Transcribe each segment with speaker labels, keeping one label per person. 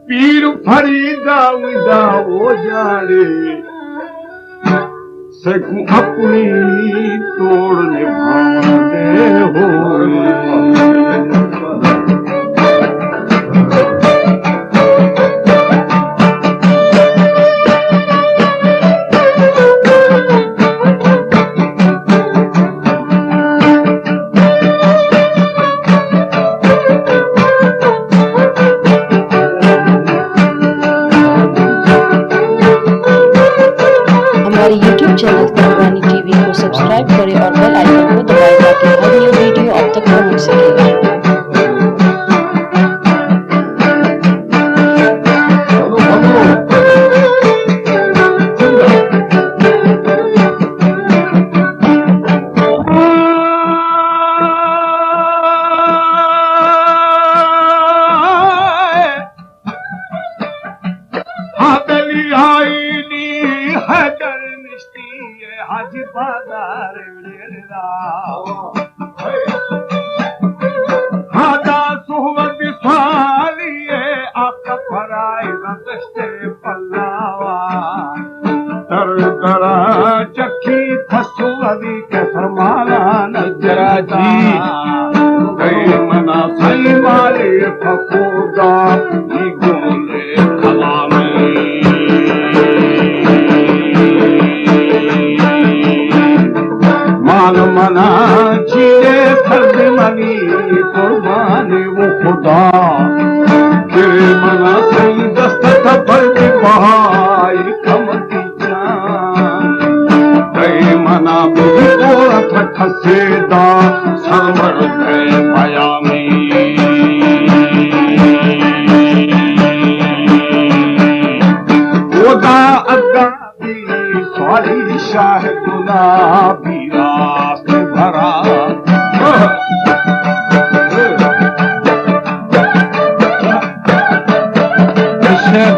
Speaker 1: पीर फरीदा वो जाने सकूं अपनी तोड़ निभाने हो।
Speaker 2: YouTube चैनल तकवानी टीवी को सब्सक्राइब करें और बेल आइकन को दबाएं ताकि हर न्यू वीडियो आप तक पहुंच सके।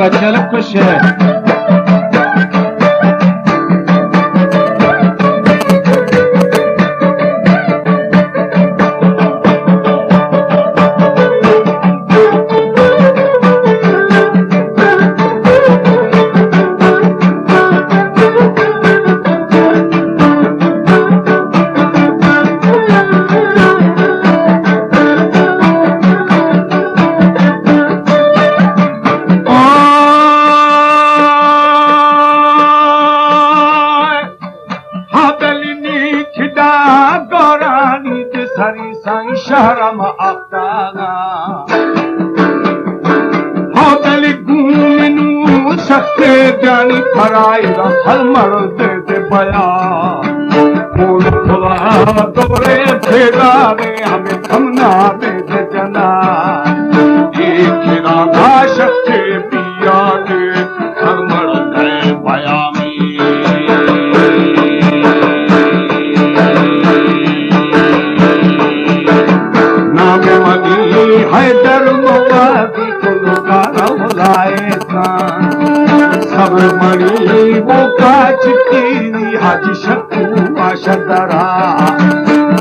Speaker 3: बचल खुश है। शहरम आफ्ताना होटल घूमनू सस्ते जानी फराई रसल मर्द दे बया फूल फुला तोरे फेरा ने हमें थमना बेद जना एक राधा शक्ति पिया के हर मर्द बया में Sabramani boca chiquini haji shakku ashadara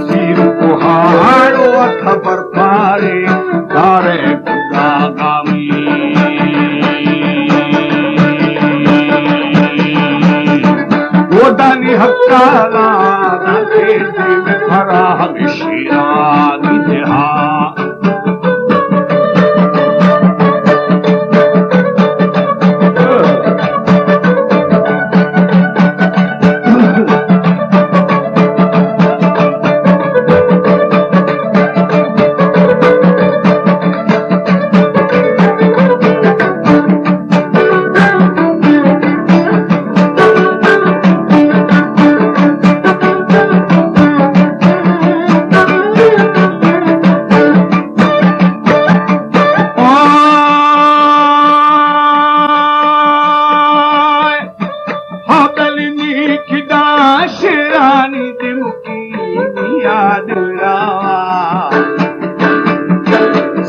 Speaker 3: siru kuharo khabar pare dare gagami godani hakkala rate din khara hamishira nideha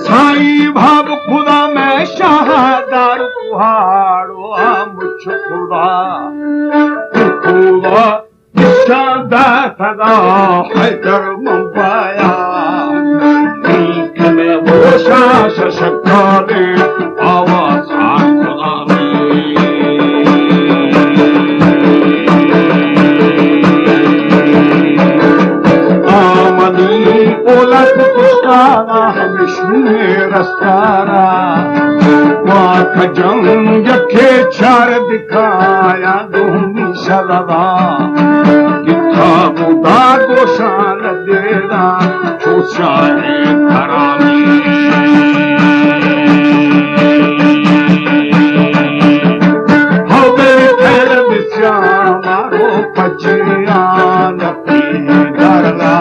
Speaker 3: Sai भाव खुदा में शाहदार कुहाड़ो मुझ खुदा खुदा शादा सदा हैदर मुंबाया नीक में वो शाश शकाले आवाज खुदा रस्तारा वाख जंग के चार दिखाया दूनी शलवा किथा बुदा गोशान देना छोशा है करामी हवे खैर बिस्या मारो पचिया नपी डरला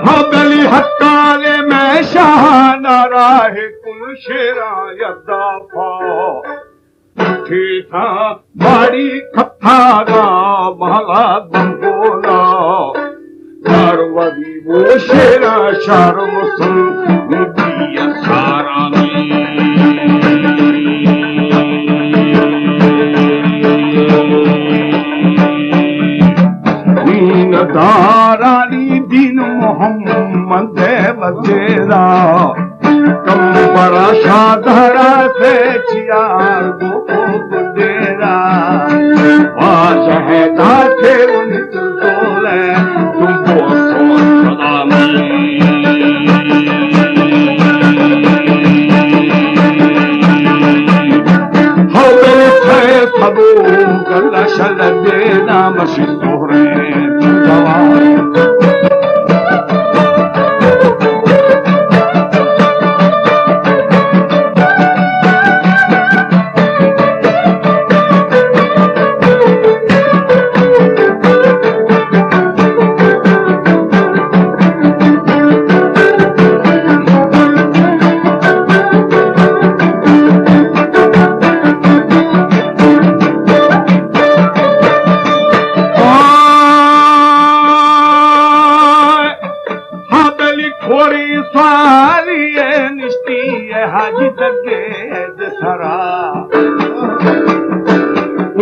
Speaker 3: हबली हत्ताले में शाहाना राहे कुल शेरा यदा उठी था बाड़ी खत्थागा महला बंगोला कारवरी वो शेरा शारम सुन मुदिया सारा दारानी दीन मोहम्मद वजेरा कंबरा शाधरा से चियार गो डेरा वाजहदा थे उन दोले तुमको हवे थे सबो गला शल देना मशहूर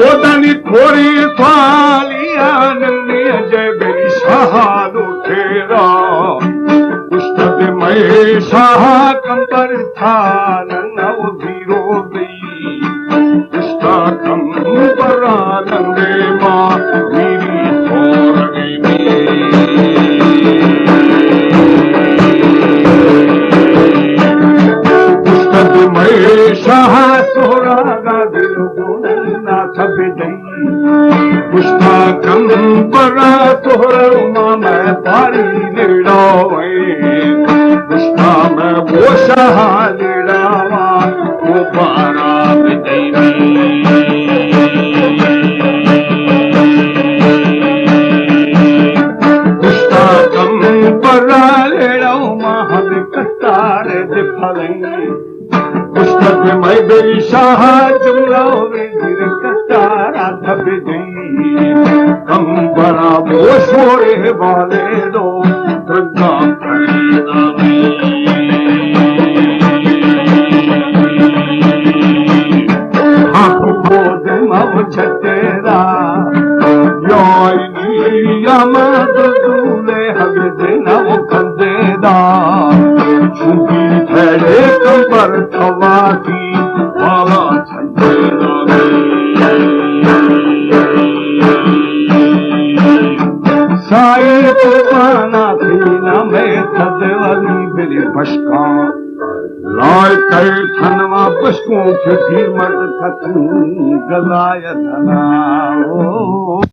Speaker 3: ओदनी थोड़ी सालिया नन्नी जय बेरी शहादो ठेरा उस्ताद मैं शाह कंपर था नन्ना वो धीरो गई उस्ताद कंपरा नंदे माँ मेरी छोड़ गई
Speaker 1: ना सब पुष्पा कम बड़ा तोहरा मैं पारी निड़ावे पुष्पा में वो सहा निड़ावा वो पारा पुष्पा कम बड़ा लेड़ाओ महल कतार दिफलेंगे पुस्तक में बेरी शाह जुमलाओ वीर कतारा थब गई कम बड़ा वो सोरे वाले दो दुर्गा खरीदा हाँ बोध मव छतेरा योई यामद दूले हग देना वो कंदेदा छुपी फैले कंबर थवाकी वाला छतेरा साई पुराना थीना में थदवली मेरे बशका लाय कर थनवा बशकों के भी मर्द थतू गलाय धना